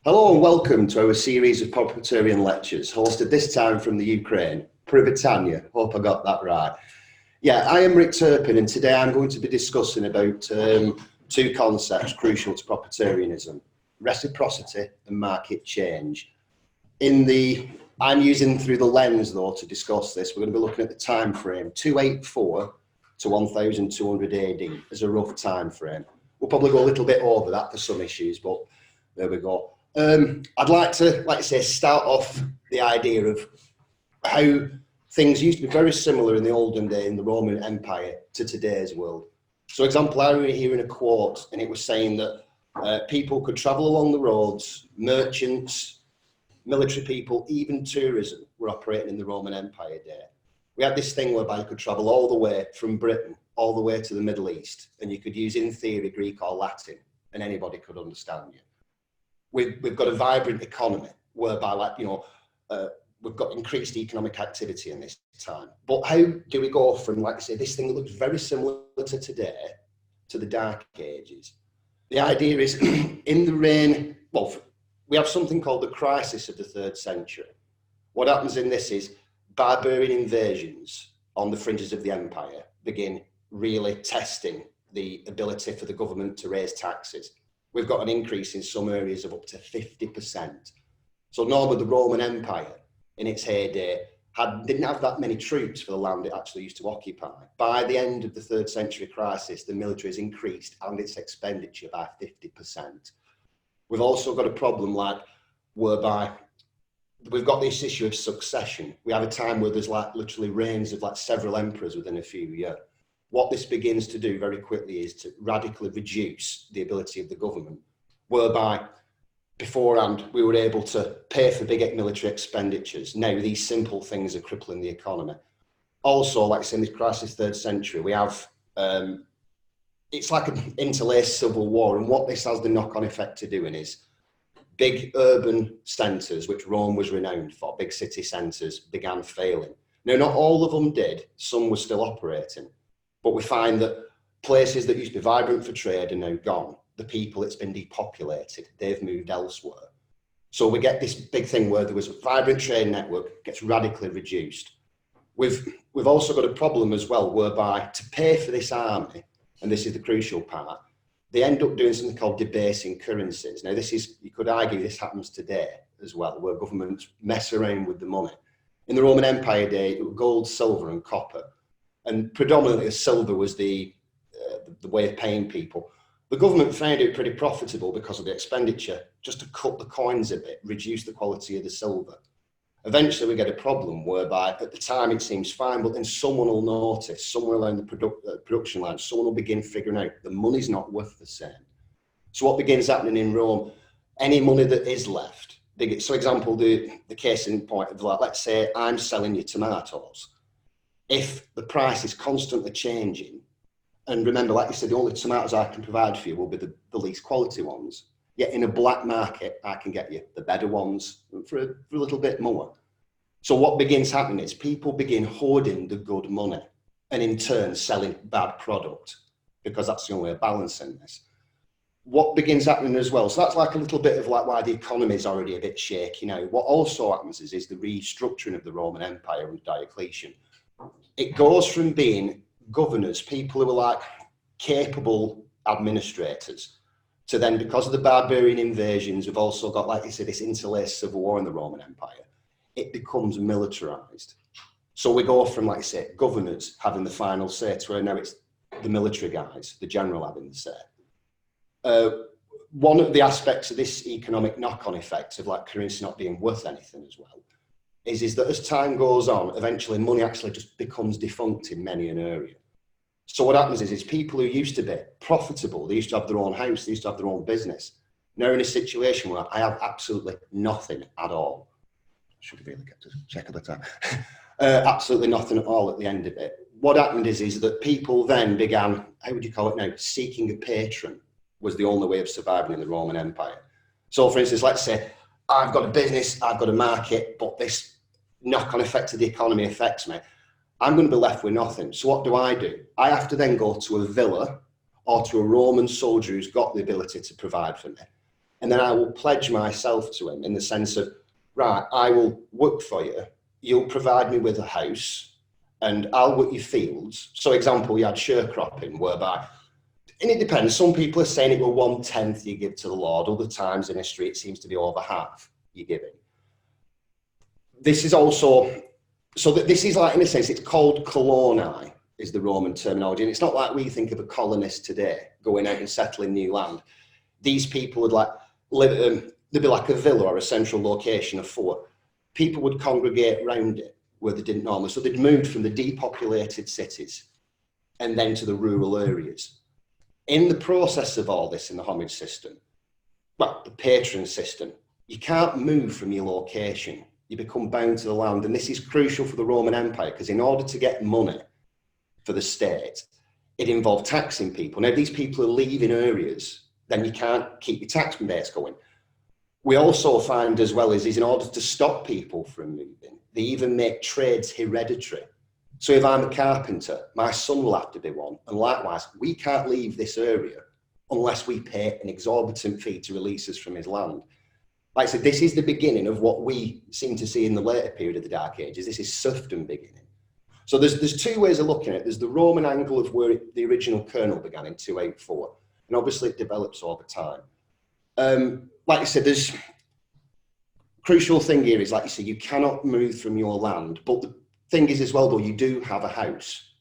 Hello and welcome to our series of Propertarian lectures, hosted this time from the Ukraine, Britannia. Hope I got that right. Yeah, I am Rick Turpin, and today I'm going to be discussing about two concepts crucial to Propertarianism: reciprocity and market change. I'm using through the lens, though, to discuss this. We're going to be looking at the time frame 284 to 1200 AD as a rough time frame. We'll probably go a little bit over that for some issues, but there we go. I'd like to, start off the idea of how things used to be very similar in the olden day in the Roman Empire to today's world. So, example, I remember hearing a quote, and it was saying that people could travel along the roads, merchants, military people, even tourism were operating in the Roman Empire there. We had this thing whereby you could travel all the way from Britain, all the way to the Middle East, and you could use, in theory, Greek or Latin, and anybody could understand you. We've got a vibrant economy whereby, we've got increased economic activity in this time. But how do we go from, this thing that looks very similar to today to the Dark Ages? The idea is, in the reign, we have something called the crisis of the 3rd century. What happens in this is barbarian invasions on the fringes of the empire begin really testing the ability for the government to raise taxes. We've got an increase in some areas of up to 50%. So normally the Roman Empire in its heyday didn't have that many troops for the land it actually used to occupy. By the end of the 3rd century crisis, the military has increased and its expenditure by 50%. We've also got a problem whereby we've got this issue of succession. We have a time where there's literally reigns of several emperors within a few years. What this begins to do very quickly is to radically reduce the ability of the government, whereby beforehand we were able to pay for big military expenditures. Now these simple things are crippling the economy. Also, like I say, in this crisis 3rd century, we have, it's like an interlaced civil war, and what this has the knock-on effect to doing is big urban centres, which Rome was renowned for, big city centres, began failing. Now, not all of them did, some were still operating. But we find that places that used to be vibrant for trade are now gone. The people, it's been depopulated. They've moved elsewhere. So we get this big thing where there was a vibrant trade network gets radically reduced. We've also got a problem as well, whereby to pay for this army, and this is the crucial part, they end up doing something called debasing currencies. Now, you could argue this happens today as well, where governments mess around with the money. In the Roman Empire day, it was gold, silver, and copper. And predominantly silver was the way of paying people. The government found it pretty profitable because of the expenditure, just to cut the coins a bit, reduce the quality of the silver. Eventually we get a problem whereby at the time it seems fine, but then someone will notice, somewhere along the production line, someone will begin figuring out the money's not worth the same. So what begins happening in Rome, any money that is left, so example, the case in point of let's say I'm selling you tomatoes. If the price is constantly changing, and remember, like you said, the only tomatoes I can provide for you will be the least quality ones. Yet in a black market, I can get you the better ones for a little bit more. So what begins happening is people begin hoarding the good money and in turn selling bad product, because that's the only way of balancing this. What begins happening as well, so that's like a little bit of why the economy is already a bit shaky now. What also happens is the restructuring of the Roman Empire under Diocletian. It goes from being governors, people who are capable administrators, to then, because of the barbarian invasions, we've also got, like you said, this interlaced civil war in the Roman Empire. It becomes militarized. So we go from, like I say, governors having the final say to where now it's the military guys, the general having the say. One of the aspects of this economic knock-on effect of currency not being worth anything as well is that as time goes on, eventually money actually just becomes defunct in many an area. So what happens is people who used to be profitable, they used to have their own house, they used to have their own business, now in a situation where I have absolutely nothing at all. Should have really kept a check of the time. Absolutely nothing at all at the end of it. What happened is that people then began, how would you call it now, seeking a patron was the only way of surviving in the Roman Empire. So for instance, let's say I've got a business, I've got a market, but this knock-on effect of the economy affects me. I'm going to be left with nothing. So what do? I have to then go to a villa or to a Roman soldier who's got the ability to provide for me. and then I will pledge myself to him in the sense of, right, I will work for you, you'll provide me with a house, and I'll work your fields. So example, you had sharecropping, whereby, and it depends, some people are saying it were 1/10 you give to the Lord, other times in history it seems to be over half you're giving. This is also, so that this is like, in a sense, it's called coloni, is the Roman terminology, and it's not like we think of a colonist today going out and settling new land. These people would like live, there'd be like a villa or a central location, a fort. People would congregate around it where they didn't normally. So they'd moved from the depopulated cities and then to the rural areas. In the process of all this in the homage system, well, the patron system, you can't move from your location. You become bound to the land. And this is crucial for the Roman Empire, because in order to get money for the state, it involved taxing people. Now, these people are leaving areas, then you can't keep your tax base going. We also find as well is in order to stop people from moving, they even make trades hereditary. So if I'm a carpenter, my son will have to be one. And likewise, we can't leave this area unless we pay an exorbitant fee to release us from his land. Like I said, this is the beginning of what we seem to see in the later period of the Dark Ages. This is serfdom beginning. So there's two ways of looking at it. There's the Roman angle of where the original kernel began in 284. And obviously it develops over time. Like I said, there's crucial thing here is, like you say, you cannot move from your land. But the thing is as well, though, you do have a house,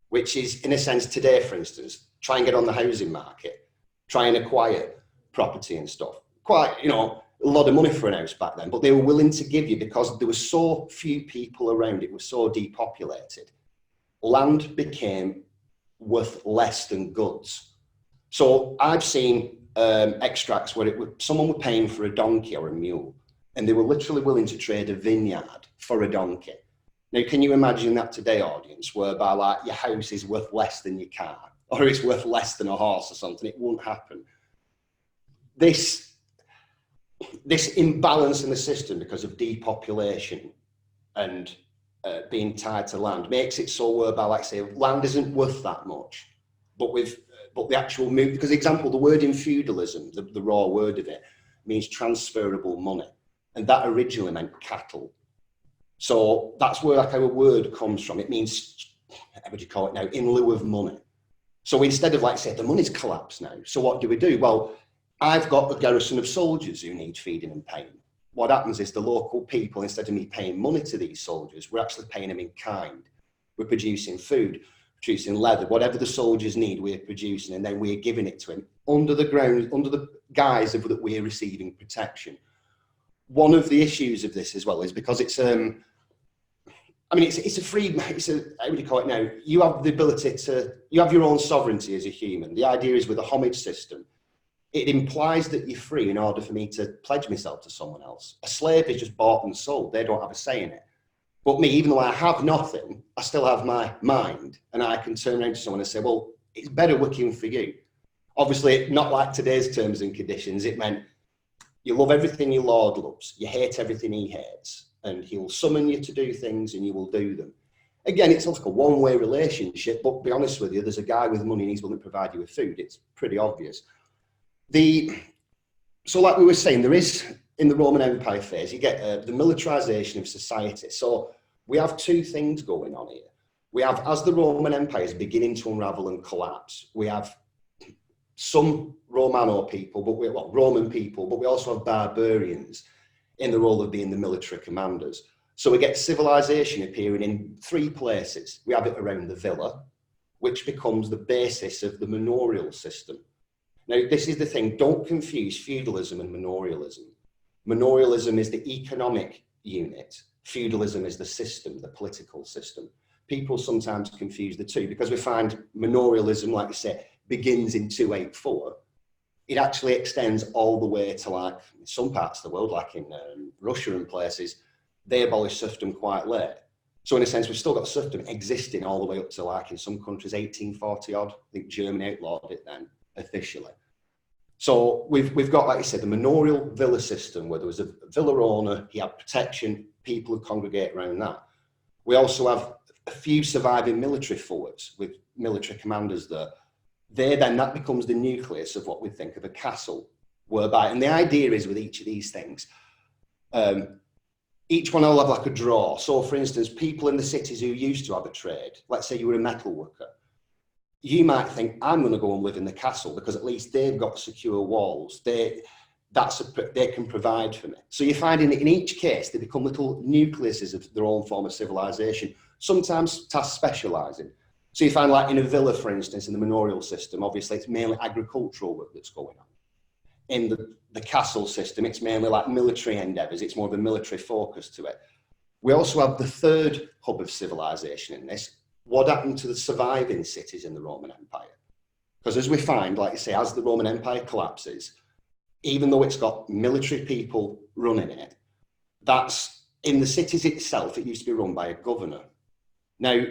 which is, in a sense, today, for instance, try and get on the housing market, try and acquire property and stuff. Quite, you know, a lot of money for an house back then, but they were willing to give you because there were so few people around, it was so depopulated. Land became worth less than goods. So I've seen extracts where someone were paying for a donkey or a mule, and they were literally willing to trade a vineyard for a donkey. Now, can you imagine that today, audience, whereby like your house is worth less than your car, or it's worth less than a horse or something? It won't happen. This imbalance in the system because of depopulation and being tied to land makes it so whereby, like I say, land isn't worth that much, but the actual move, because example, the word in feudalism, the raw word of it, means transferable money, and that originally meant cattle. So that's where like our word comes from. It means, what do you call it now, in lieu of money. So instead of, like say, the money's collapsed now, so what do? Well, I've got a garrison of soldiers who need feeding and paying. What happens is the local people, instead of me paying money to these soldiers, we're actually paying them in kind. We're producing food, producing leather, whatever the soldiers need, we're producing, and then we're giving it to him under the ground, under the guise of that we're receiving protection. One of the issues of this as well is because it's how do you call it now? You have the ability you have your own sovereignty as a human. The idea is with a homage system, it implies that you're free in order for me to pledge myself to someone else. A slave is just bought and sold. They don't have a say in it. But me, even though I have nothing, I still have my mind, and I can turn around to someone and say, well, it's better working for you. Obviously, not like today's terms and conditions. It meant you love everything your Lord loves. You hate everything he hates. And he'll summon you to do things and you will do them. Again, it's like a one-way relationship, but to be honest with you, there's a guy with money and he's willing to provide you with food. It's pretty obvious. So like we were saying, there is, in the Roman Empire phase, you get the militarization of society. So we have two things going on here. We have, as the Roman Empire is beginning to unravel and collapse, we have some Roman people, but we also have barbarians in the role of being the military commanders. So we get civilization appearing in three places. We have it around the villa, which becomes the basis of the manorial system. Now, this is the thing, don't confuse feudalism and manorialism. Manorialism is the economic unit. Feudalism is the system, the political system. People sometimes confuse the two because we find manorialism, like I say, begins in 284. It actually extends all the way to like some parts of the world, like in Russia and places, they abolished serfdom quite late. So in a sense, we've still got serfdom existing all the way up to like in some countries, 1840 odd. I think Germany outlawed it then officially. So we've got, like I said, the manorial villa system where there was a villa owner, he had protection, people would congregate around that. We also have a few surviving military forts with military commanders there. That becomes the nucleus of what we think of a castle. whereby, and the idea is with each of these things, each one will have like a draw. So for instance, people in the cities who used to have a trade, let's say you were a metal worker, you might think, I'm going to go and live in the castle because at least they've got secure walls. They can provide for me. So you're finding that in each case, they become little nucleuses of their own form of civilization, sometimes task specializing. So you find like in a villa, for instance, in the manorial system, obviously it's mainly agricultural work that's going on. In the castle system, it's mainly like military endeavors. It's more of a military focus to it. We also have the third hub of civilization in this. What happened to the surviving cities in the Roman Empire? Because as we find, like I say, as the Roman Empire collapses, even though it's got military people running it, that's in the cities itself, it used to be run by a governor. Now,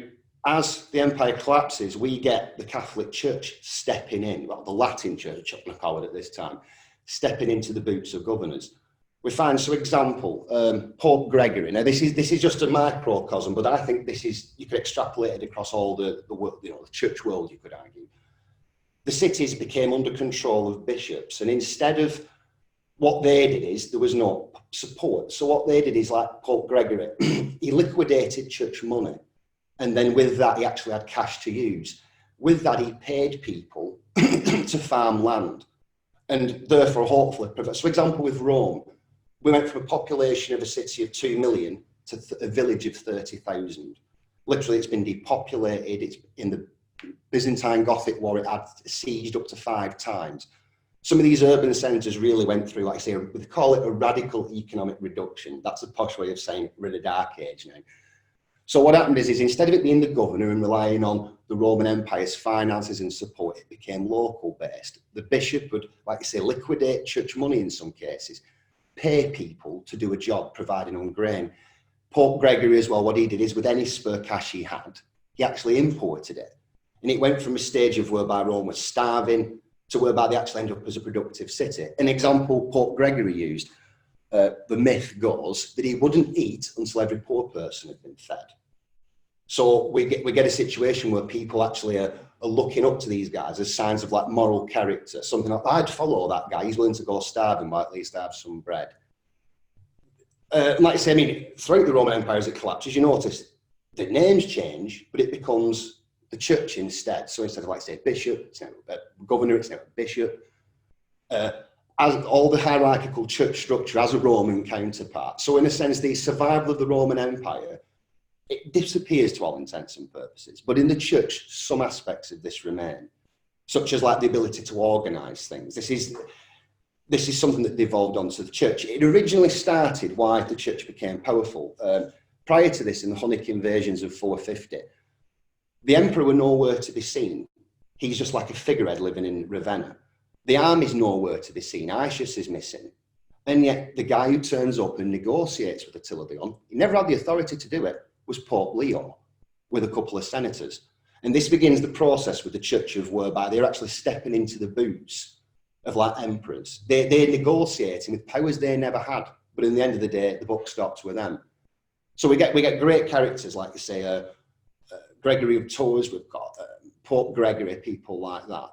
as the empire collapses, we get the Catholic Church stepping in, well, the Latin Church, I'm going to call it at this time, stepping into the boots of governors. We find, for example, Pope Gregory. Now, this is just a microcosm, but I think this is, you could extrapolate it across all the world, the church world, you could argue. The cities became under control of bishops, and instead of what they did is there was no support. So what they did is, like Pope Gregory, he liquidated church money, and then with that, he actually had cash to use. With that, he paid people to farm land, and therefore, hopefully, so for example, with Rome, we went from a population of a city of 2 million to a village of 30,000. Literally, it's been depopulated. It's in the Byzantine Gothic War, it had sieged up to 5 times. Some of these urban centres really went through, like I say, we call it a radical economic reduction. That's a posh way of saying we're in a dark age now. So what happened is instead of it being the governor and relying on the Roman Empire's finances and support, it became local based. The bishop would, like I say, liquidate church money in some cases, pay people to do a job providing on grain. Pope Gregory as well, what he did is with any spare cash he had, he actually imported it. And it went from a stage of whereby Rome was starving to whereby they actually ended up as a productive city. An example Pope Gregory used, the myth goes that he wouldn't eat until every poor person had been fed. So we get a situation where people actually are looking up to these guys as signs of like moral character, something like, I'd follow that guy, he's willing to go starving, but at least have some bread. Like I say, I mean, throughout the Roman Empire as it collapses, you notice the names change, but it becomes the church instead. So instead of, like, say, bishop, it's now a governor, it's now a bishop. As all the hierarchical church structure has a Roman counterpart. So in a sense, the survival of the Roman Empire, it disappears to all intents and purposes. But in the church, some aspects of this remain, such as like the ability to organise things. This is something that devolved onto the church. It originally started why the church became powerful. Prior to this, in the Hunnic invasions of 450, the emperor were nowhere to be seen. He's just like a figurehead living in Ravenna. The army's nowhere to be seen. Aetius is missing. And yet the guy who turns up and negotiates with Attila the Hun, he never had the authority to do it, was Pope Leo with a couple of senators. And this begins the process with the church of whereby they're actually stepping into the boots of like emperors. They're negotiating with powers they never had. But in the end of the day, the buck stops with them. So we get great characters, like you say, Gregory of Tours, we've got Pope Gregory, people like that.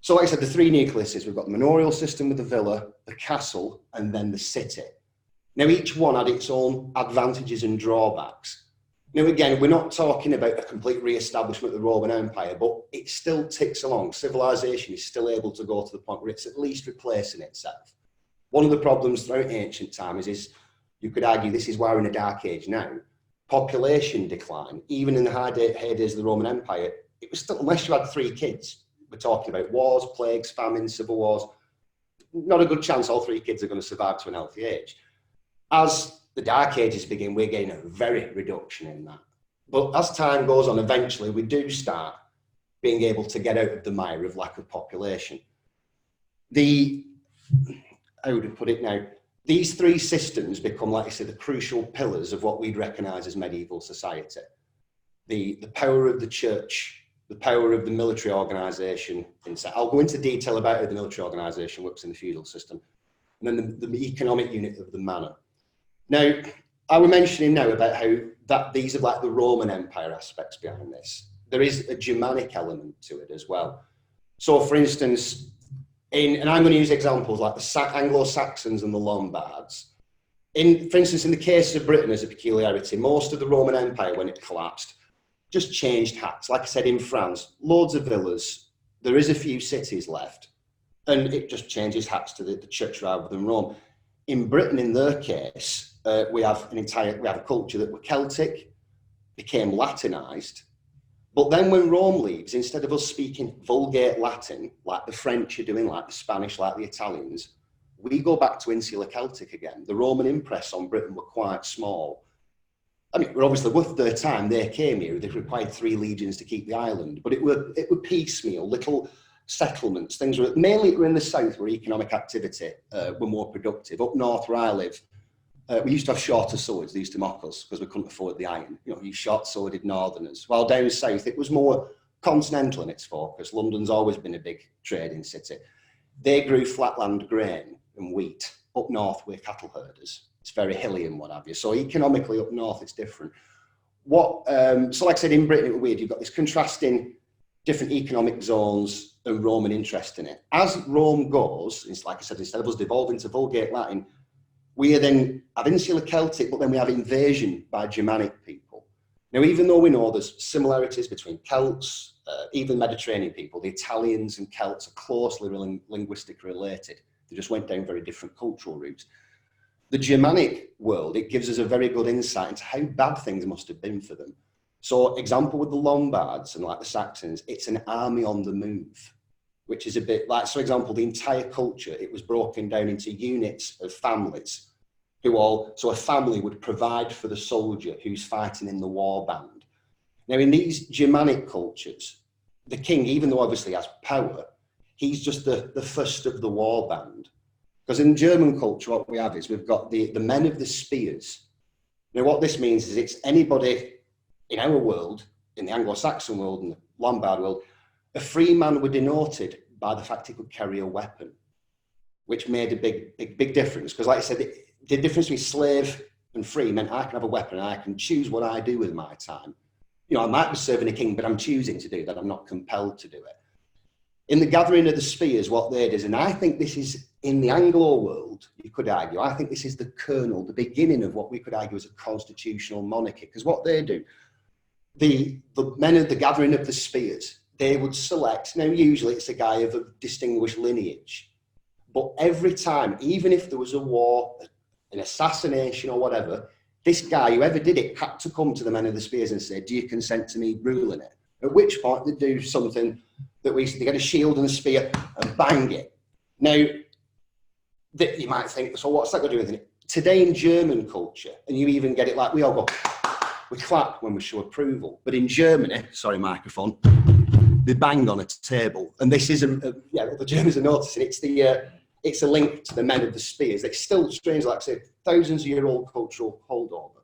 So like I said, the 3 nucleuses, we've got the manorial system with the villa, the castle, and then the city. Now, each one had its own advantages and drawbacks. Now, again, we're not talking about a complete re-establishment of the Roman Empire, but it still ticks along. Civilization is still able to go to the point where it's at least replacing itself. One of the problems throughout ancient times is, you could argue this is why we're in a dark age now, population decline. Even in the heydays of the Roman Empire, it was still, unless you had 3 kids, we're talking about wars, plagues, famines, civil wars, not a good chance all 3 kids are going to survive to an healthy age. As the Dark Ages begin, we're getting a very reduction in that. But as time goes on, eventually we do start being able to get out of the mire of lack of population. How would I put it now? These 3 systems become, like I say, the crucial pillars of what we'd recognise as medieval society. The power of the church, the power of the military organisation. I'll go into detail about how the military organisation works in the feudal system. And then the economic unit of the manor. Now, I was mentioning now about how these are like the Roman Empire aspects behind this. There is a Germanic element to it as well. So, for instance, And I'm going to use examples like the Anglo-Saxons and the Lombards. For instance, in the case of Britain as a peculiarity, most of the Roman Empire, when it collapsed, just changed hats. Like I said, in France, loads of villas, there is a few cities left, and it just changes hats to the church rather than Rome. In Britain, in their case, we have a culture that were Celtic, became Latinized, but then when Rome leaves, instead of us speaking Vulgate Latin, like the French are doing, like the Spanish, like the Italians, we go back to Insular Celtic again. The Roman impress on Britain were quite small. I mean, we're obviously worth their time. They came here, they required 3 legions to keep the island, but it were piecemeal, little settlements. Things were mainly in the south where economic activity were more productive. Up north where I live, we used to have shorter swords. They used to mock us because we couldn't afford the iron. You know, you short-sworded northerners. While down south, it was more continental in its focus. London's always been a big trading city. They grew flatland grain and wheat. Up north, we're cattle herders. It's very hilly and what have you. So economically up north, it's different. So like I said, in Britain, it was weird. You've got this contrasting different economic zones and Roman interest in it. As Rome goes, it's like I said, instead of us devolving to Vulgate Latin, we then have Insular Celtic, but then we have invasion by Germanic people. Now, even though we know there's similarities between Celts, even Mediterranean people, the Italians and Celts are closely linguistically related. They just went down very different cultural routes. The Germanic world, it gives us a very good insight into how bad things must have been for them. So, example with the Lombards and like the Saxons, it's an army on the move, which is a bit like, so example, the entire culture, it was broken down into units of families so a family would provide for the soldier who's fighting in the war band. Now, in these Germanic cultures, the king, even though obviously has power, he's just the first of the war band. Because in German culture, what we have is we've got the men of the spears. Now, what this means is it's anybody in our world, in the Anglo-Saxon world and the Lombard world, a free man were denoted by the fact he could carry a weapon, which made a big difference. Because like I said, the difference between slave and free meant I can have a weapon and I can choose what I do with my time. You know, I might be serving a king, but I'm choosing to do that. I'm not compelled to do it. In the gathering of the spears, what they did, and I think this is in the Anglo world, you could argue, I think this is the kernel, the beginning of what we could argue as a constitutional monarchy. Because what they do, the men of the gathering of the spears, they would select, now usually it's a guy of a distinguished lineage, but every time, even if there was a war, an assassination or whatever, this guy, whoever did it, had to come to the men of the spears and say, do you consent to me ruling it? At which point they do something that they get a shield and a spear and bang it. Now, you might think, so what's that got to do with it? Today in German culture, and you even get it like we all go, we clap when we show approval. But in Germany, sorry, microphone, they bang on a table. And this is, what the Germans are noticing, it's a link to the men of the spears. It's still strange, like I said, thousands-year-old cultural holdover.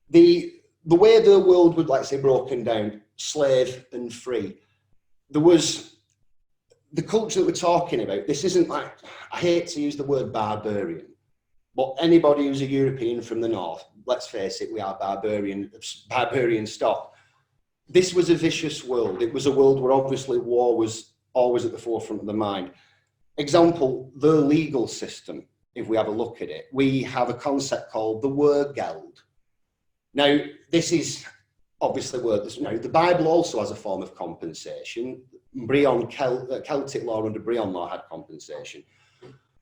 The way the world would, like I say, broken down, slave and free, there was the culture that we're talking about. This isn't like, I hate to use the word barbarian, but anybody who's a European from the north, let's face it, we are barbarian stock. This was a vicious world. It was a world where obviously war was always at the forefront of the mind. Example, the legal system, if we have a look at it, we have a concept called the Wehrgeld. Now, this is obviously the Bible also has a form of compensation. Celtic law under Brehon law had compensation.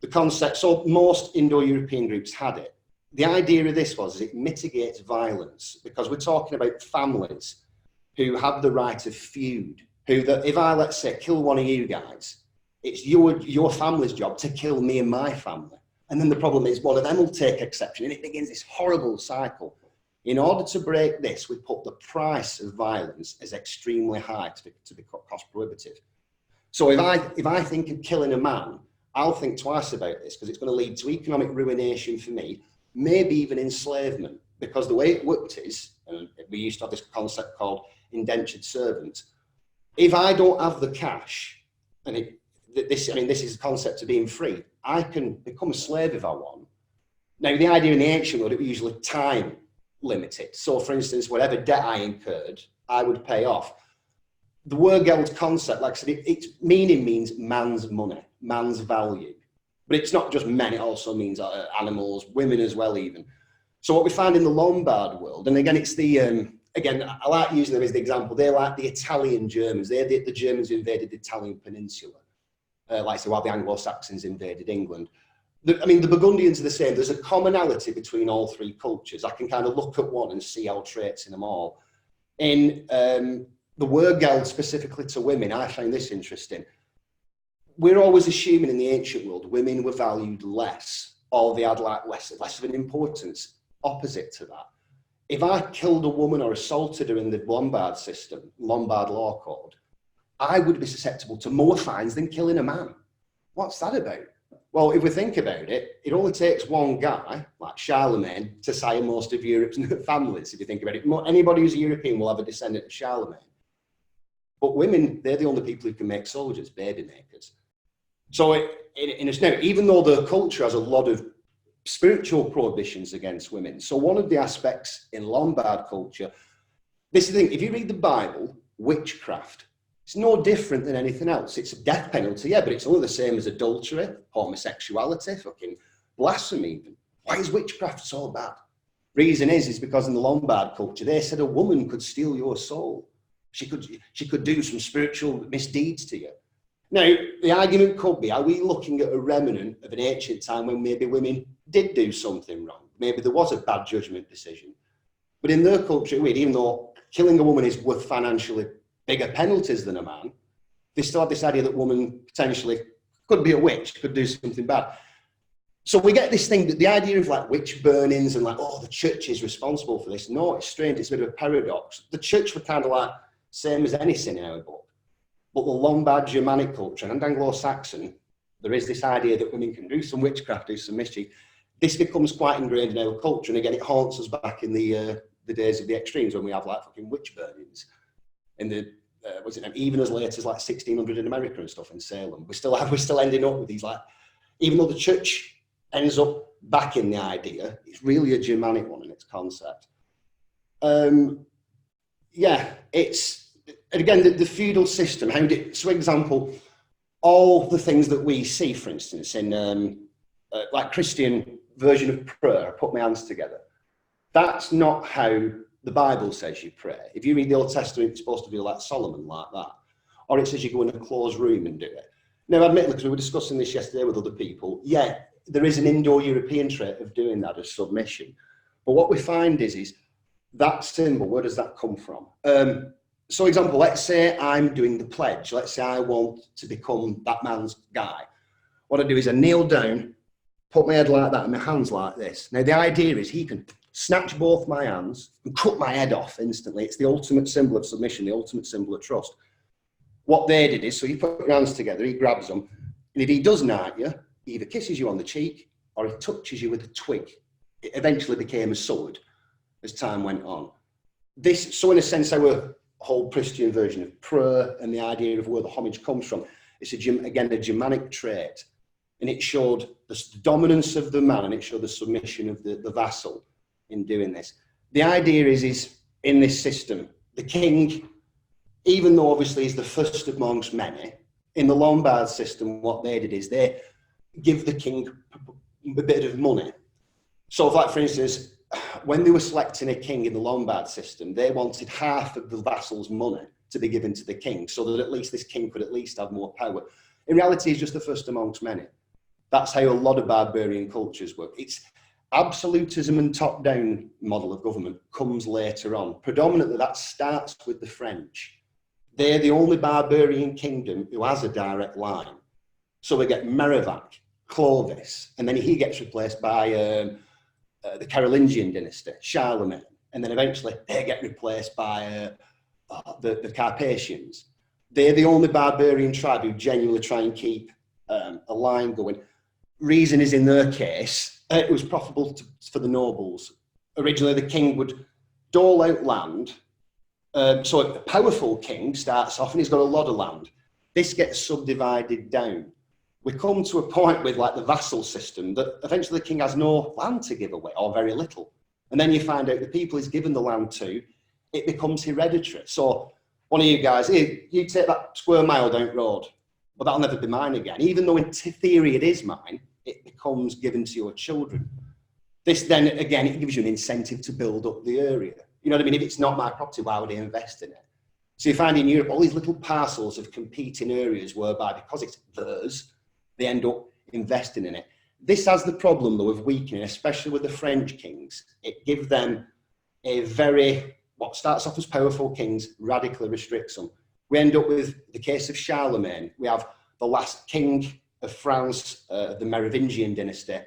The concept, so most Indo-European groups had it. The idea of this was it mitigates violence because we're talking about families who have the right of feud, if I, let's say, kill one of you guys, it's your family's job to kill me and my family. And then the problem is one of them will take exception and it begins this horrible cycle. In order to break this, we put the price of violence as extremely high to be cost prohibitive. So if I think of killing a man, I'll think twice about this because it's going to lead to economic ruination for me, maybe even enslavement, because the way it worked is, and we used to have this concept called Indentured Servant. If I don't have the cash, and this is the concept of being free, I can become a slave if I want. Now, the idea in the ancient world, it was usually time limited. So, for instance, whatever debt I incurred, I would pay off. The Wehrgeld concept, like I said, its meaning means man's money. man's value. But it's not just men, it also means animals, women as well even. So what we find in the Lombard world, and again, it's the, again, I like using them as the example, they're like the Italian Germans. They're the Germans who invaded the Italian peninsula, like say, while the Anglo-Saxons invaded England. I mean, the Burgundians are the same. There's a commonality between all three cultures. I can kind of look at one and see our traits in them all. In the Wergeld, specifically to women, I find this interesting. We're always assuming in the ancient world, women were valued less, or they had like less of an importance. Opposite to that. If I killed a woman or assaulted her in the Lombard system, Lombard law code, I would be susceptible to more fines than killing a man. What's that about? Well, if we think about it, it only takes one guy, like Charlemagne, to sire most of Europe's families, if you think about it. Anybody who's a European will have a descendant of Charlemagne. But women, they're the only people who can make soldiers, baby makers. So in a sense, even though the culture has a lot of spiritual prohibitions against women, so one of the aspects in Lombard culture, this is the thing, if you read the Bible, witchcraft, it's no different than anything else. It's a death penalty, yeah, but it's only the same as adultery, homosexuality, fucking blasphemy even. Why is witchcraft so bad? Reason is because in the Lombard culture, they said a woman could steal your soul. She could do some spiritual misdeeds to you. Now, the argument could be, are we looking at a remnant of an ancient time when maybe women did do something wrong? Maybe there was a bad judgment decision. But in their culture, even though killing a woman is worth financially bigger penalties than a man, they still have this idea that woman potentially could be a witch, could do something bad. So we get this thing, that the idea of like witch burnings and like, oh, the church is responsible for this. No, it's strange, it's a bit of a paradox. The church were kind of like, same as any sin in our book. But the Lombard Germanic culture and Anglo-Saxon, there is this idea that women can do some witchcraft, do some mischief. This becomes quite ingrained in our culture. And again, it haunts us back in the days of the extremes when we have like fucking witch burnings. In the, even as late as like 1600 in America and stuff in Salem. We're still ending up with these like, even though the church ends up backing the idea, it's really a Germanic one in its concept. Yeah, it's, and again, the feudal system, how did, so example, all the things that we see, for instance, in like Christian version of prayer, I put my hands together. That's not how the Bible says you pray. If you read the Old Testament, it's supposed to be like Solomon, like that. Or it says you go in a closed room and do it. Now, admittedly, because we were discussing this yesterday with other people, yeah, there is an Indo-European trait of doing that as submission. But what we find is that symbol, where does that come from? So example, let's say I'm doing the pledge. Let's say I want to become that man's guy. What I do is I kneel down, put my head like that and my hands like this. Now the idea is he can snatch both my hands and cut my head off instantly. It's the ultimate symbol of submission, the ultimate symbol of trust. What they did is, so you put your hands together, he grabs them, and if he does knight you, he either kisses you on the cheek or he touches you with a twig. It eventually became a sword as time went on. This, so in a sense, our whole Christian version of prayer and the idea of where the homage comes from, it's again a Germanic trait, and it showed the dominance of the man and it showed the submission of the vassal in doing this. The idea is in this system, the king, even though obviously he's the first amongst many, in the Lombard system, what they did is they give the king a bit of money. So like, for instance, when they were selecting a king in the Lombard system, they wanted half of the vassal's money to be given to the king so that at least this king could at least have more power. In reality, he's just the first amongst many. That's how a lot of barbarian cultures work. It's absolutism and top-down model of government comes later on. Predominantly, that starts with the French. They're the only barbarian kingdom who has a direct line. So we get Meravac, Clovis, and then he gets replaced by the Carolingian dynasty, Charlemagne, and then eventually they get replaced by the Carpathians. They're the only barbarian tribe who genuinely try and keep a line going. Reason is, in their case, it was profitable for the nobles. Originally, the king would dole out land. So a powerful king starts off and he's got a lot of land. This gets subdivided down. We come to a point with like the vassal system that eventually the king has no land to give away, or very little. And then you find out the people he's given the land to, it becomes hereditary. So one of you guys, here, you take that square mile down the road. but that'll never be mine again. Even though in theory it is mine, it becomes given to your children. This then, again, it gives you an incentive to build up the area. You know what I mean? If it's not my property, why would I invest in it? So you find in Europe all these little parcels of competing areas whereby, because it's theirs, they end up investing in it. This has the problem, though, of weakening, especially with the French kings. It gives them a very, what starts off as powerful kings, radically restricts them. We end up with the case of Charlemagne. We have the last king of France, the Merovingian dynasty,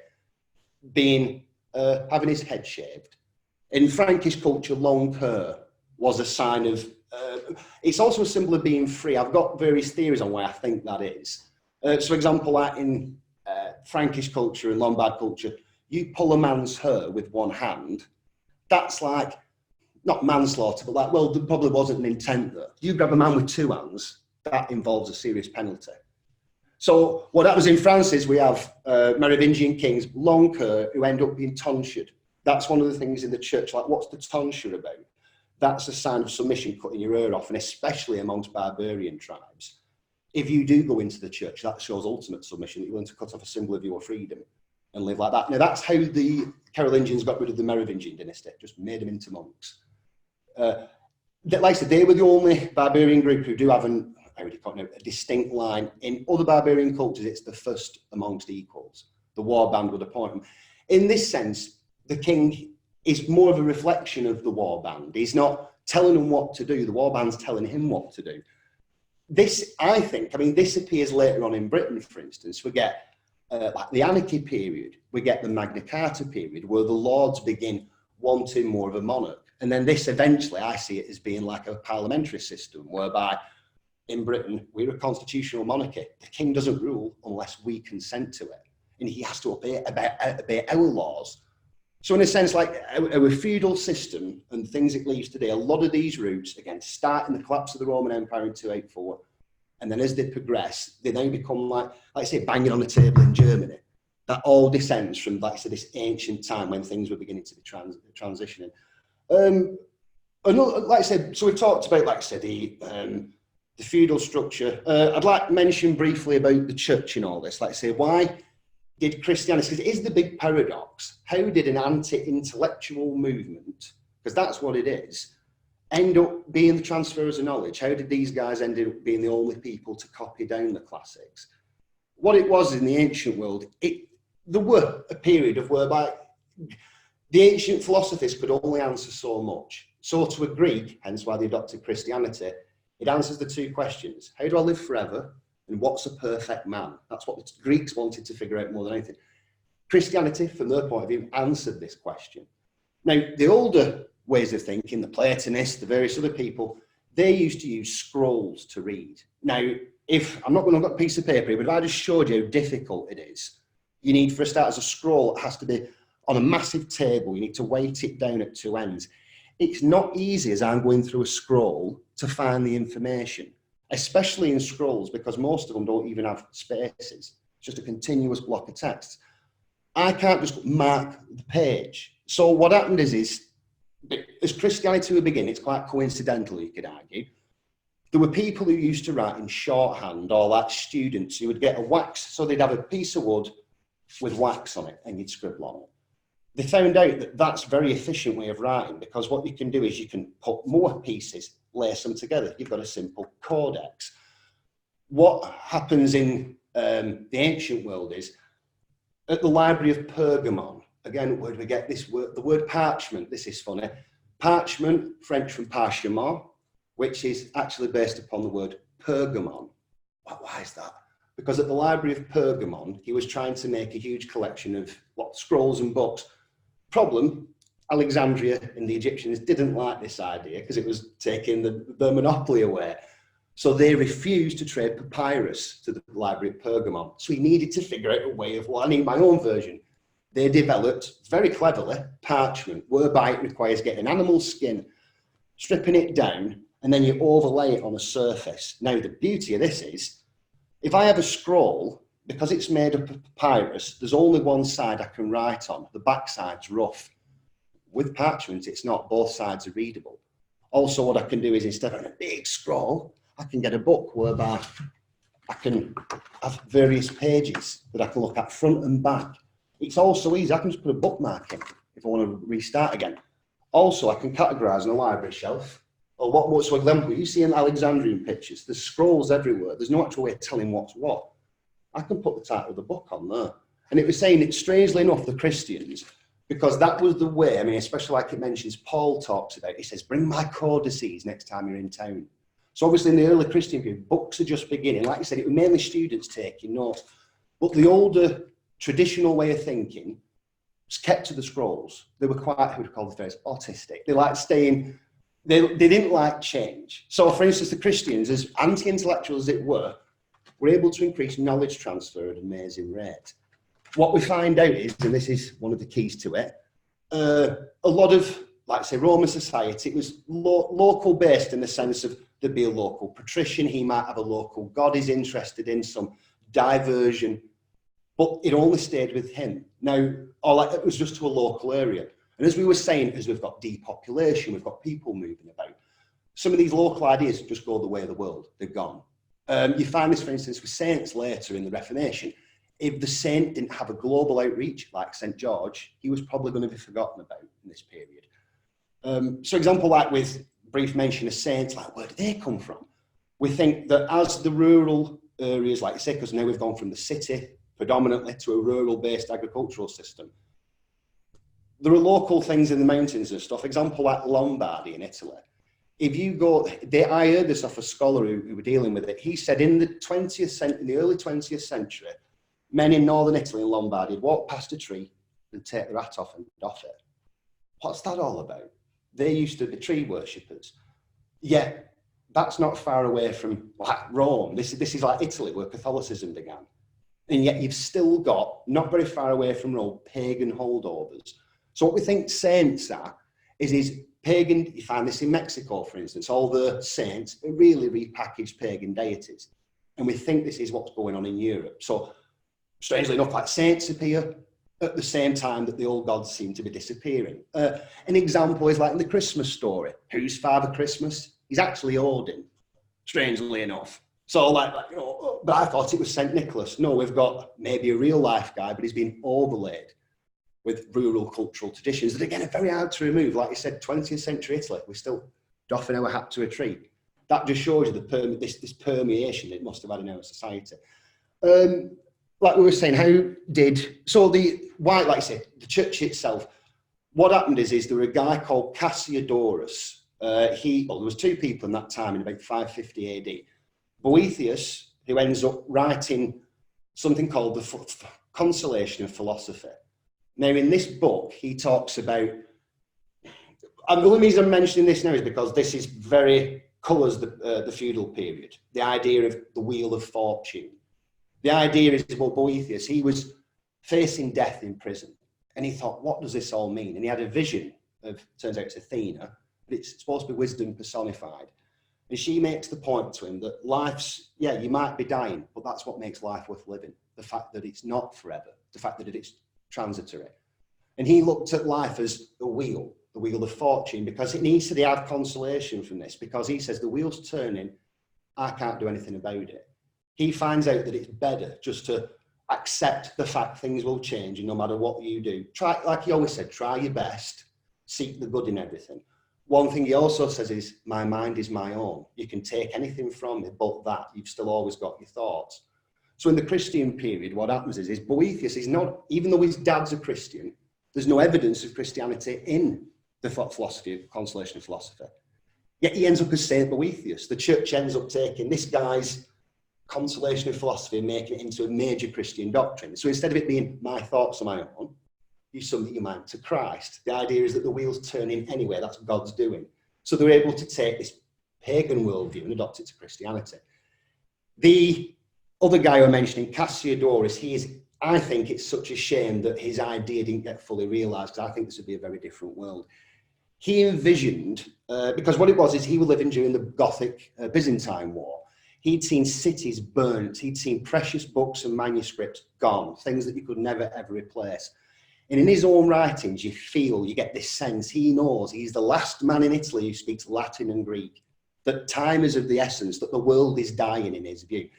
being having his head shaved. In Frankish culture, long hair was a sign of, it's also a symbol of being free. I've got various theories on why I think that is. So, for example, like in Frankish culture and Lombard culture, you pull a man's hair with one hand, that's like, not manslaughter, but like, well, there probably wasn't an intent there. You grab a man with two hands, that involves a serious penalty. So what happens in France is we have Merovingian kings, long hair, who end up being tonsured. That's one of the things in the church, like, what's the tonsure about? That's a sign of submission, cutting your hair off, and especially amongst barbarian tribes. If you do go into the church, that shows ultimate submission, that you're willing to cut off a symbol of your freedom and live like that. Now, that's how the Carolingians got rid of the Merovingian dynasty, just made them into monks. Like I said, they were the only barbarian group who do have a distinct line. In other barbarian cultures, it's the first amongst equals. The warband would appoint them. In this sense, the king is more of a reflection of the warband. He's not telling them what to do. The warband's telling him what to do. This, I think, this appears later on in Britain, for instance. We get like the Anarchy period. We get the Magna Carta period, where the lords begin wanting more of a monarch. And then this eventually, I see it as being like a parliamentary system, whereby in Britain, we're a constitutional monarchy. The king doesn't rule unless we consent to it. And he has to obey our laws. So in a sense, like our feudal system and things it leaves today, a lot of these roots, again, start in the collapse of the Roman Empire in 284. And then as they progress, they then become like I say, banging on the table in Germany. That all descends from, like I said, this ancient time when things were beginning to be transitioning. Like I said, so we've talked about, like I said, the feudal structure. I'd like to mention briefly about the church in all this. Like I say, why did Christianity, because it is the big paradox, how did an anti-intellectual movement, because that's what it is, end up being the transfers of knowledge? How did these guys end up being the only people to copy down the classics? What it was in the ancient world, there were a period of whereby the ancient philosophies could only answer so much. So to a Greek, hence why they adopted Christianity, it answers the two questions. How do I live forever? And what's a perfect man? That's what the Greeks wanted to figure out more than anything. Christianity, from their point of view, answered this question. Now, the older ways of thinking, the Platonists, the various other people, they used to use scrolls to read. Now, if I'm not going to have got a piece of paper here, but if I just showed you how difficult it is, you need, for a start, as a scroll, it has to be on a massive table. You need to weight it down at two ends. It's not easy as I'm going through a scroll to find the information, especially in scrolls, because most of them don't even have spaces. It's just a continuous block of text. I can't just mark the page. So what happened is as Christianity would begin, it's quite coincidental, you could argue. There were people who used to write in shorthand, or like students who would get a wax, so they'd have a piece of wood with wax on it and you'd scribble on it. They found out that that's a very efficient way of writing, because what you can do is you can put more pieces, lace them together. You've got a simple codex. What happens in the ancient world is, at the Library of Pergamon, again, where do we get this word? The word parchment, this is funny. Parchment, French from parchemin, which is actually based upon the word Pergamon. Why is that? Because at the Library of Pergamon, he was trying to make a huge collection of scrolls and books. Problem, Alexandria and the Egyptians didn't like this idea because it was taking the monopoly away. So they refused to trade papyrus to the Library of Pergamon. So he needed to figure out a way of, well, I need my own version. They developed, very cleverly, parchment, whereby it requires getting an animal's skin, stripping it down, and then you overlay it on a surface. Now, the beauty of this is, if I have a scroll, because it's made up of papyrus, there's only one side I can write on. The back side's rough. With parchment, it's not. Both sides are readable. Also, what I can do is, instead of a big scroll, I can get a book whereby I can have various pages that I can look at front and back. It's also easy. I can just put a bookmark in if I want to restart again. Also, I can categorise on a library shelf. Or what's for example, you see in Alexandrian pictures, there's scrolls everywhere. There's no actual way of telling what's what. I can put the title of the book on there. And it was saying it, strangely enough, the Christians, because that was the way, I mean, especially like it mentions, Paul talks about, he says, bring my codices next time you're in town. So obviously in the early Christian period, books are just beginning. Like I said, it was mainly students taking notes. But the older traditional way of thinking was kept to the scrolls. They were quite, who would call the phrase, autistic. They liked staying, they didn't like change. So for instance, the Christians, as anti-intellectual as it were able to increase knowledge transfer at an amazing rate. What we find out is, and this is one of the keys to it, a lot of, like say, Roman society, it was local based in the sense of there'd be a local patrician, he might have a local god he's interested in, some diversion, but it only stayed with him. Now, it was just to a local area. And as we were saying, as we've got depopulation, we've got people moving about, some of these local ideas just go the way of the world, they're gone. You find this, for instance, with saints later in the Reformation. If the saint didn't have a global outreach, like St. George, he was probably going to be forgotten about in this period. So example, like with brief mention of saints, like where did they come from? We think that as the rural areas, like you say, because now we've gone from the city predominantly to a rural-based agricultural system, there are local things in the mountains and stuff. Example, like Lombardy in Italy. If you go, I heard this off a scholar who were dealing with it. He said in the early 20th century, men in northern Italy and Lombardy would walk past a tree and take their hat off and doff it. What's that all about? They used to be tree worshippers. Yet that's not far away from like Rome. This is like Italy where Catholicism began. And yet you've still got, not very far away from Rome, pagan holdovers. So what we think saints are is pagan, you find this in Mexico, for instance, all the saints are really repackaged pagan deities. And we think this is what's going on in Europe. So strangely enough, like saints appear at the same time that the old gods seem to be disappearing. An example is like in the Christmas story. Who's Father Christmas? He's actually Odin, strangely enough. So but I thought it was St. Nicholas. No, we've got maybe a real life guy, but he's been overlaid with rural cultural traditions that again are very hard to remove. Like you said, 20th century Italy, we're still doffing our hat to a tree. That just shows you this permeation it must have had in our society. Like we were saying, like I said, the church itself, what happened is there was a guy called Cassiodorus. There was two people in that time in about 550 AD. Boethius, who ends up writing something called the Consolation of Philosophy. Now, in this book, he talks about, and the only reason I'm mentioning this now is because this is colours the feudal period, the idea of the wheel of fortune. The idea is, well, Boethius, he was facing death in prison, and he thought, what does this all mean? And he had a vision of, turns out it's Athena, but it's supposed to be wisdom personified. And she makes the point to him that life's, you might be dying, but that's what makes life worth living. The fact that it's not forever, the fact that it's transitory. And he looked at life as the wheel of fortune, because it needs to have consolation from this, because he says the wheel's turning, I can't do anything about it. He finds out that it's better just to accept the fact things will change, and no matter what you do, try, like he always said, try your best, seek the good in everything. One thing he also says is, my mind is my own. You can take anything from it, but that you've still always got your thoughts. So in the Christian period, what happens is Boethius is not, even though his dad's a Christian, there's no evidence of Christianity in the philosophy, consolation of philosophy. Yet he ends up as Saint Boethius. The church ends up taking this guy's consolation of philosophy and making it into a major Christian doctrine. So instead of it being my thoughts are my own, you submit your mind to Christ. The idea is that the wheel's turning anyway, that's what God's doing. So they're able to take this pagan worldview and adopt it to Christianity. The other guy I'm mentioning, Cassiodorus, I think it's such a shame that his idea didn't get fully realised, because I think this would be a very different world. He envisioned, because what it was is he was living during the Gothic Byzantine War. He'd seen cities burnt, he'd seen precious books and manuscripts gone, things that you could never ever replace. And in his own writings, you get this sense, he knows, he's the last man in Italy who speaks Latin and Greek, that time is of the essence, that the world is dying in his view.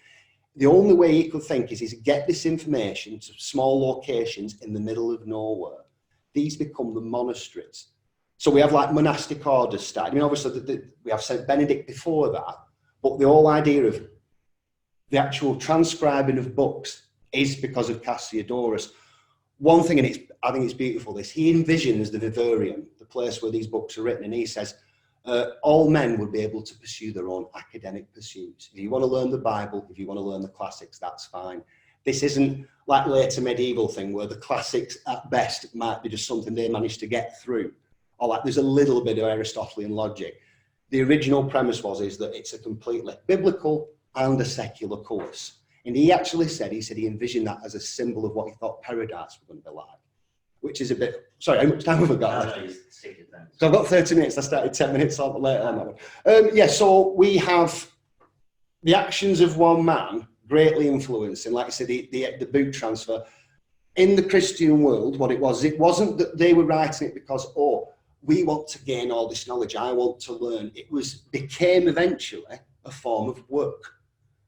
the only way he could think is get this information to small locations in the middle of nowhere. These become the monasteries. So we have like monastic orders started. I mean, obviously we have St. Benedict before that, but the whole idea of the actual transcribing of books is because of Cassiodorus. One thing, and I think it's beautiful, this, he envisions the vivarium, the place where these books are written, and he says, all men would be able to pursue their own academic pursuits. If you want to learn the Bible, if you want to learn the classics, that's fine. This isn't like later medieval thing where the classics at best might be just something they managed to get through. Or like there's a little bit of Aristotelian logic. The original premise is that it's a completely biblical and a secular course. And he actually said he envisioned that as a symbol of what he thought paradise was going to be like. Which is a bit, sorry, how much time have I got? So I've got 30 minutes, I started 10 minutes later on that one. Yeah, so we have the actions of one man greatly influencing, like I said, the book transfer. In the Christian world, what it wasn't that they were writing it because, oh, we want to gain all this knowledge, I want to learn. It became eventually a form of work.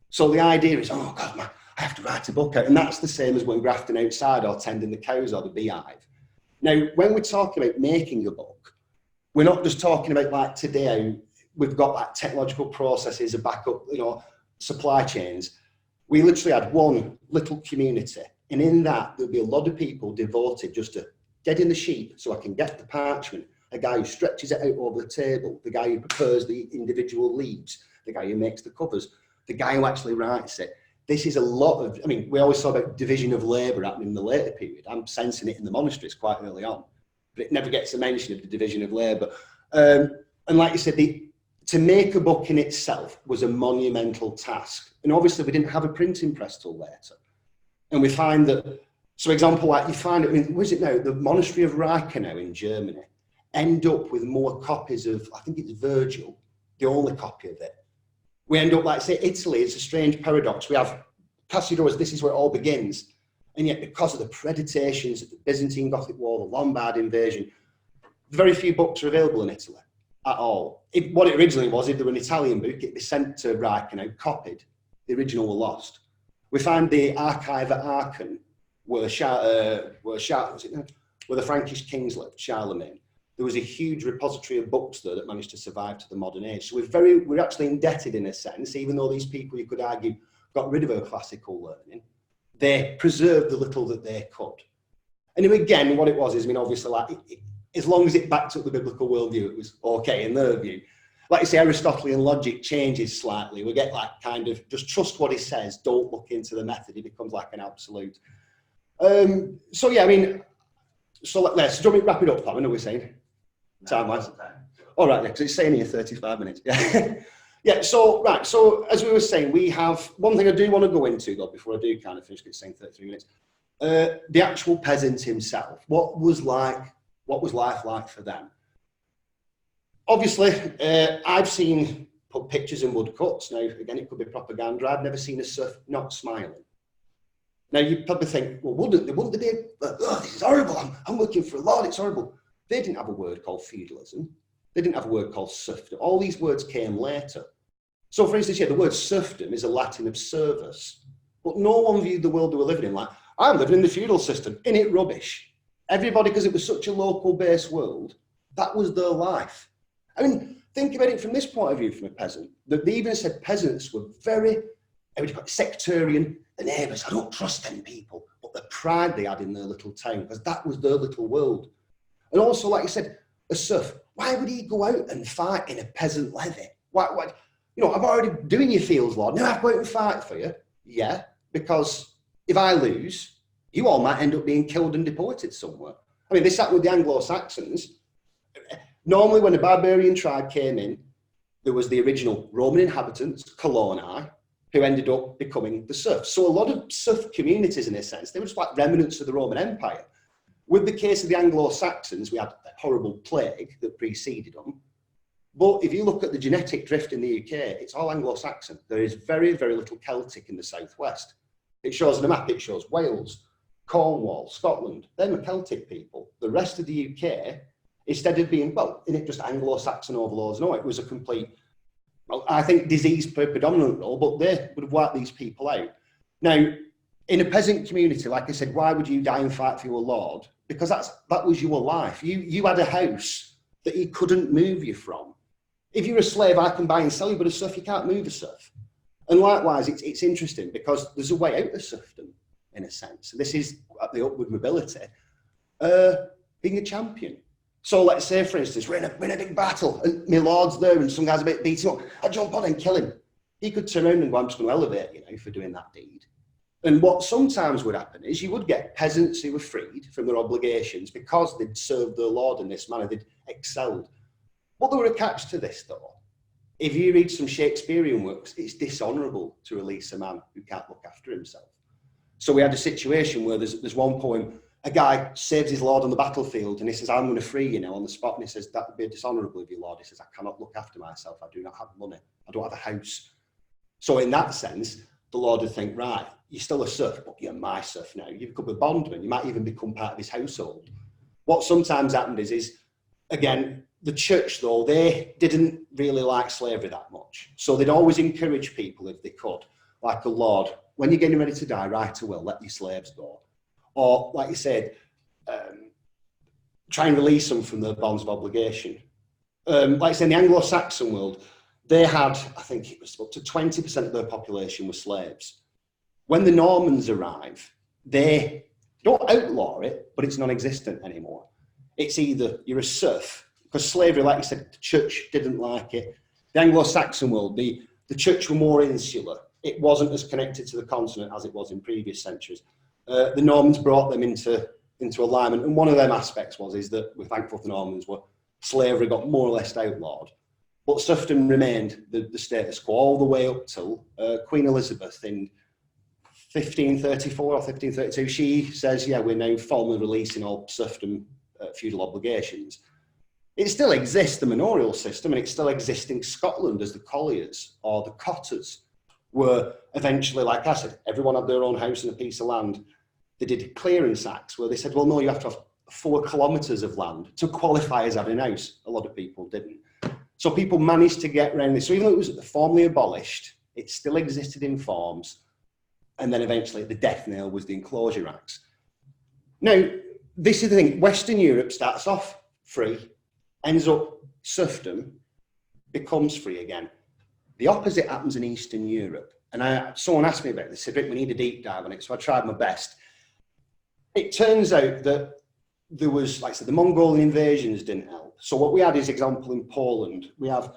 So the idea is, oh God, man, I have to write a book out. And that's the same as when grafting outside or tending the cows or the beehive. Now, when we're talking about making a book, we're not just talking about like today, we've got like technological processes, a backup, supply chains. We literally had one little community. And in that, there'll be a lot of people devoted just to getting the sheep so I can get the parchment, a guy who stretches it out over the table, the guy who prepares the individual leaves, the guy who makes the covers, the guy who actually writes it. This is a lot of, I mean, we always talk about division of labour happening in the later period. I'm sensing it in the monasteries quite early on, but it never gets a mention of the division of labour. And like you said, to make a book in itself was a monumental task. And obviously we didn't have a printing press till later. And we find that, so example, like you find, I mean, where is it now? The monastery of Reichenau in Germany end up with more copies of, I think it's Virgil, the only copy of it. We end up, like say, Italy, it's a strange paradox. We have Cassiodorus, this is where it all begins. And yet because of the predations of the Byzantine Gothic War, the Lombard invasion, very few books are available in Italy at all. What it originally was, if there were an Italian book, it'd be sent to Reichenau, copied. The original were lost. We find the archive at Aachen, where the Frankish kings lived, Charlemagne. There was a huge repository of books there that managed to survive to the modern age. So we're actually indebted in a sense, even though these people, you could argue, got rid of our classical learning, they preserved the little that they could. And again, what it was is, I mean, obviously, like, as long as it backed up the biblical worldview, it was okay in their view. Like you say, Aristotelian logic changes slightly. We get like kind of just trust what he says, don't look into the method. It becomes like an absolute. So yeah, I mean, so let's wrap it up, Pomen, are we saying? Time-wise. All right, because it's saying here 35 minutes. Yeah. Yeah, so, right, so as we were saying, we have, one thing I do want to go into, though, before I do kind of finish, it's saying 33 minutes, the actual peasant himself. What was life like for them? Obviously, I've seen pictures in woodcuts. Now, again, it could be propaganda. I've never seen a serf not smiling. Now, you probably think, well, wouldn't they be, oh, this is horrible, I'm working for a lord, it's horrible. They didn't have a word called feudalism. They didn't have a word called serfdom. All these words came later. So, for instance, yeah, the word serfdom is a Latin of servus, but no one viewed the world they were living in like, I'm living in the feudal system, in it rubbish. Everybody, because it was such a local-based world, that was their life. I mean, think about it from this point of view from a peasant. They even said peasants were very sectarian, the neighbours, I don't trust them people, but the pride they had in their little town, because that was their little world. And also, like you said, a serf, why would he go out and fight in a peasant levy? Why, I'm already doing your fields, Lord. Now I have to go out and fight for you. Yeah, because if I lose, you all might end up being killed and deported somewhere. I mean, this happened with the Anglo-Saxons. Normally, when a barbarian tribe came in, there was the original Roman inhabitants, coloni, who ended up becoming the serfs. So a lot of serf communities, in a sense, they were just like remnants of the Roman Empire. With the case of the Anglo-Saxons, we had that horrible plague that preceded them. But if you look at the genetic drift in the UK, it's all Anglo-Saxon. There is very, very little Celtic in the southwest. It shows on the map, it shows Wales, Cornwall, Scotland. They're the Celtic people. The rest of the UK, instead of being, well, in it just Anglo-Saxon overlords, no, it was a complete, well, I think disease played a predominant role, but they would have wiped these people out. Now, in a peasant community, like I said, why would you die and fight for your lord? Because that was your life. You had a house that he couldn't move you from. If you're a slave, I can buy and sell you, but a serf, you can't move a serf. And likewise, it's interesting because there's a way out of serfdom, in a sense. And this is the upward mobility, being a champion. So let's say, for instance, we're in a big battle and my lord's there and some guy's a bit beaten up. I jump on and kill him. He could turn around and go, I'm just going to elevate you, for doing that deed. And what sometimes would happen is you would get peasants who were freed from their obligations because they'd served their lord in this manner, they'd excelled. But there were a catch to this, though. If you read some Shakespearean works, it's dishonourable to release a man who can't look after himself. So we had a situation where there's one poem, a guy saves his lord on the battlefield and he says, I'm going to free you now on the spot. And he says, that would be dishonourable of you, lord. He says, I cannot look after myself. I do not have money. I don't have a house. So in that sense, the lord would think, right, you're still a serf, but you're my serf now. You've become a bondman. You might even become part of his household. What sometimes happened is again, the church, though, they didn't really like slavery that much. So they'd always encourage people, if they could, like a lord, when you're getting ready to die, write a will, let your slaves go. Or, like you said, try and release them from the bonds of obligation. Like I said, in the Anglo-Saxon world, they had, I think it was up to 20% of their population were slaves. When the Normans arrive, they don't outlaw it, but it's non-existent anymore. It's either you're a serf, because slavery, like I said, the church didn't like it. The Anglo-Saxon world, the church were more insular. It wasn't as connected to the continent as it was in previous centuries. The Normans brought them into alignment, and one of them aspects is that we're thankful the Normans were slavery got more or less outlawed, but serfdom remained the status quo all the way up till Queen Elizabeth in 1534 or 1532. She says, yeah, we're now formally releasing all serfdom feudal obligations. It still exists, the manorial system, and it still exists in Scotland as the colliers or the cotters were eventually, like I said, everyone had their own house and a piece of land. They did clearance acts where they said, well, no, you have to have 4 kilometres of land to qualify as having a house. A lot of people didn't. So people managed to get around this. So even though it was formally abolished, it still existed in forms. And then eventually the death knell was the Enclosure Acts. Now, this is the thing. Western Europe starts off free, ends up serfdom, becomes free again. The opposite happens in Eastern Europe. And someone asked me about this, said, Rick, we need a deep dive on it. So I tried my best. It turns out that there was, like I said, the Mongolian invasions didn't help. So what we had is, example, in Poland, we have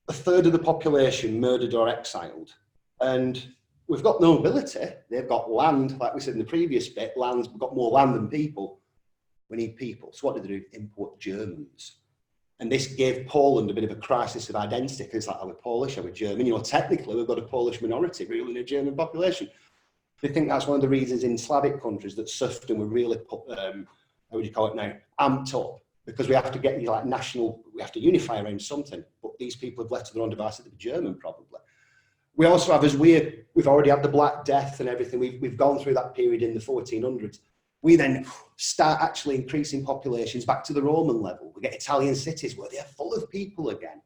a third of the population murdered or exiled. And we've got nobility. They've got land, like we said in the previous bit, we've got more land than people. We need people. So what did they do? Import Germans. And this gave Poland a bit of a crisis of identity, because it's like, are we Polish, are we German? Technically we've got a Polish minority ruling a German population. They think that's one of the reasons in Slavic countries that serfdom were really put, how would you call it now, amped up, because we have to get we have to unify around something. But these people have left to their own devices, they're German probably. We also have, as we've already had the Black Death and everything, we've gone through that period in the 1400s. We then start actually increasing populations back to the Roman level. We get Italian cities where they're full of people again.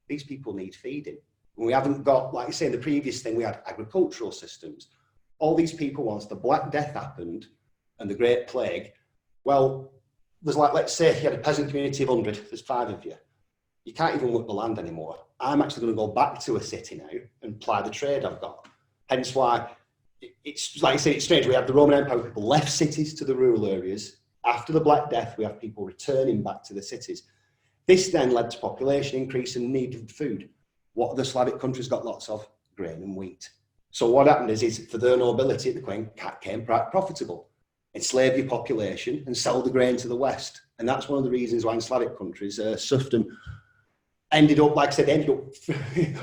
These people need feeding. And we haven't got, like I say, in the previous thing, we had agricultural systems. All these people, once the Black Death happened and the Great Plague, well, there's like, let's say you had a peasant community of 100, there's 5 of you. You can't even work the land anymore. I'm actually going to go back to a city now and ply the trade I've got. Hence why it's, like I say, it's strange. We have the Roman Empire, people left cities to the rural areas. After the Black Death, we have people returning back to the cities. This then led to population increase and need of food. What the Slavic countries got lots of? Grain and wheat. So what happened is for their nobility, it became profitable. Enslave your population and sell the grain to the West. And that's one of the reasons why in Slavic countries, serfdom ended up, like I said,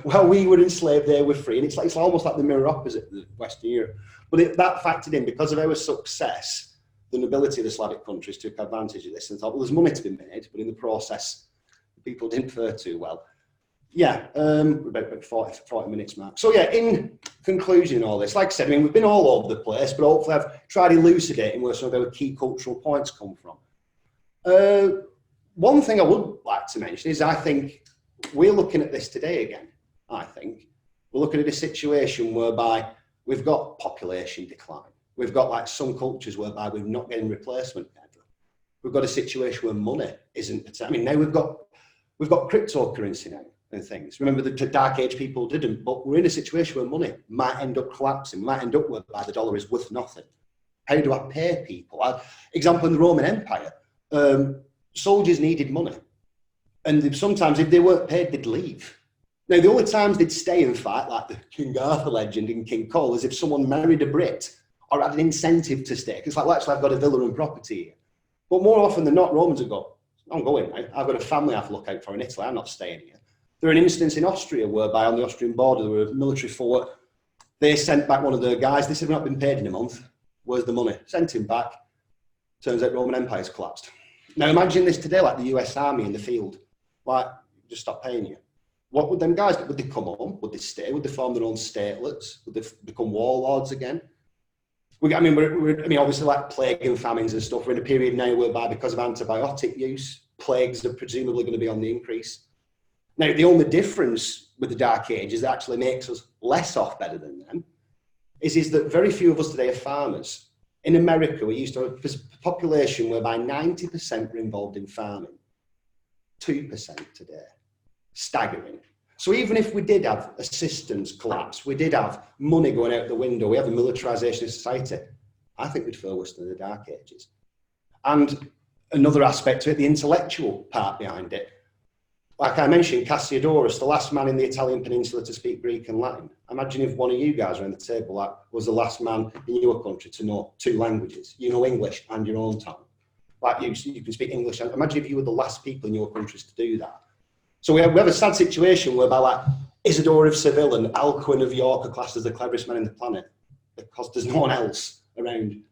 well, we were enslaved, they were free. And it's almost like the mirror opposite of Western Europe. But that factored in, because of our success, the nobility of the Slavic countries took advantage of this and thought, well, there's money to be made, but in the process, people didn't fare too well. Yeah, we're about 40 minutes mark. So yeah, in conclusion, all this, like I said, we've been all over the place, but hopefully I've tried elucidating where some of our key cultural points come from. One thing I would like to mention is I think we're looking at this today again. I think we're looking at a situation whereby We've got population decline. We've got like some cultures whereby we're not getting replacement ever. We've got a situation where money isn't, I mean, now we've got cryptocurrency now and things. Remember the Dark Age people didn't, but we're in a situation where money might end up collapsing, might end up whereby the dollar is worth nothing. How do I pay people? Example, in the Roman Empire, soldiers needed money. And sometimes if they weren't paid, they'd leave. Now, the only times they'd stay and fight, like the King Arthur legend in King Cole, is if someone married a Brit or had an incentive to stay. It's like, well, actually, I've got a villa and property here. But more often than not, Romans have got, I'm going now. I've got a family I have to look out for in Italy. I'm not staying here. There are an instance in Austria whereby on the Austrian border, there were a military force. They sent back one of their guys. They said, we've not been paid in a month. Where's the money? Sent him back. Turns out Roman Empire's collapsed. Now, imagine this today, like the US Army in the field. Like, just stop paying you. What would them guys do? Would they come home? Would they stay? Would they form their own statelets? Would they become warlords again? We're obviously like plague and famines and stuff. We're in a period now whereby because of antibiotic use, plagues are presumably going to be on the increase. Now, the only difference with the Dark Ages that actually makes us less off better than them is that very few of us today are farmers. In America, we used to have a population whereby 90% were involved in farming. 2% today. Staggering. So even if we did have a systems collapse, we did have money going out the window, we have a militarization of society, I think we'd feel worse than the Dark Ages. And another aspect to it, the intellectual part behind it. Like I mentioned, Cassiodorus, the last man in the Italian peninsula to speak Greek and Latin. Imagine if one of you guys around the table like, was the last man in your country to know 2 languages. You know English and your own tongue. Like you can speak English. Imagine if you were the last people in your countries to do that. So we have a sad situation whereby like Isidore of Seville and Alcuin of York are classed as the cleverest men in the planet because there's no one else around.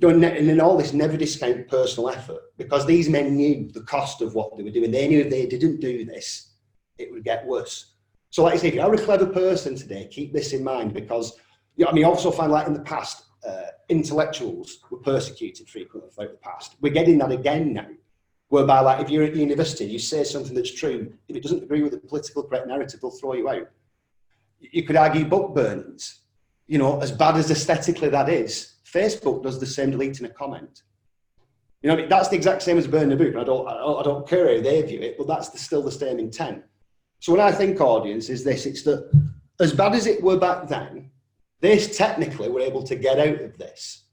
And in all this, never discount personal effort because these men knew the cost of what they were doing. They knew if they didn't do this, it would get worse. So like I say, if you're a clever person today, keep this in mind because, you also find like in the past, intellectuals were persecuted frequently throughout the past. We're getting that again now. Whereby, like, if you're at university, you say something that's true, if it doesn't agree with the political correct narrative, they'll throw you out. You could argue book burnings. As bad as aesthetically that is, Facebook does the same deleting a comment. That's the exact same as burning a book. I don't care how they view it, but that's still the same intent. So when I think audience is this, it's that as bad as it were back then, this technically were able to get out of this.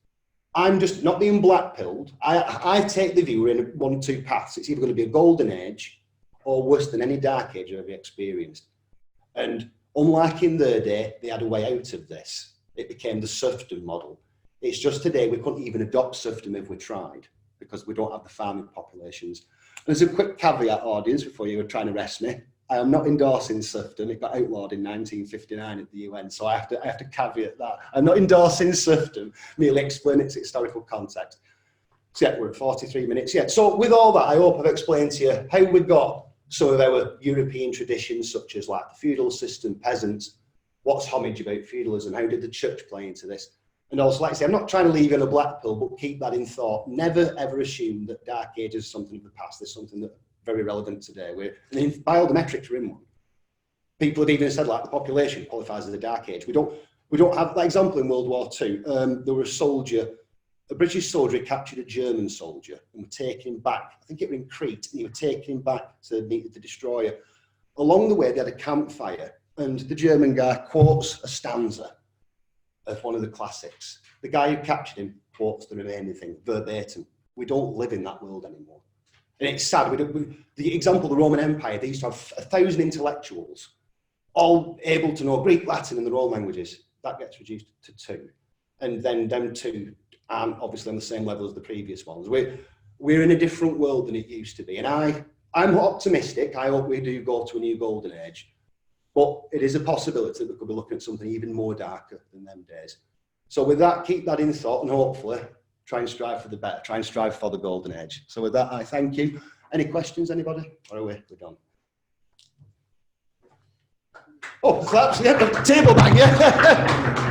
I'm just not being black-pilled. I take the view we're in one of 2 paths. It's either going to be a golden age or worse than any dark age I've ever experienced. And unlike in their day, they had a way out of this. It became the serfdom model. It's just today we couldn't even adopt serfdom if we tried because we don't have the farming populations. And as a quick caveat, audience, before you were trying to arrest me, I am not endorsing serfdom. It got outlawed in 1959 at the UN, so I have to caveat that. I'm not endorsing serfdom, merely explain its historical context. So yeah, we're at 43 minutes. Yeah, so with all that, I hope I've explained to you how we got some of our European traditions, such as like the feudal system, peasants, what's homage about feudalism, how did the church play into this? And also, like I say, I'm not trying to leave you on a black pill, but keep that in thought. Never, ever assume that Dark Ages is something of the past. There's something that very relevant today. By all the metrics, we're in one. People have even said like the population qualifies as a Dark Age. We don't have that example in World War II. There was a British soldier who captured a German soldier and were taking him back. I think it was in Crete, and he were taking him back to meet the destroyer. Along the way, they had a campfire, and the German guy quotes a stanza of one of the classics. The guy who captured him quotes the remaining thing verbatim. We don't live in that world anymore. And it's sad. The example of the Roman Empire, they used to have 1,000 intellectuals, all able to know Greek, Latin, and their own languages. That gets reduced to 2. And then them 2 aren't obviously on the same level as the previous ones. We're in a different world than it used to be. And I'm optimistic. I hope we do go to a new golden age. But it is a possibility that we could be looking at something even more darker than them days. So with that, keep that in thought and hopefully try and strive for the better, try and strive for the golden age. So with that, I thank you. Any questions, anybody? Or are we're done? Oh, claps, yeah, the table bang, yeah.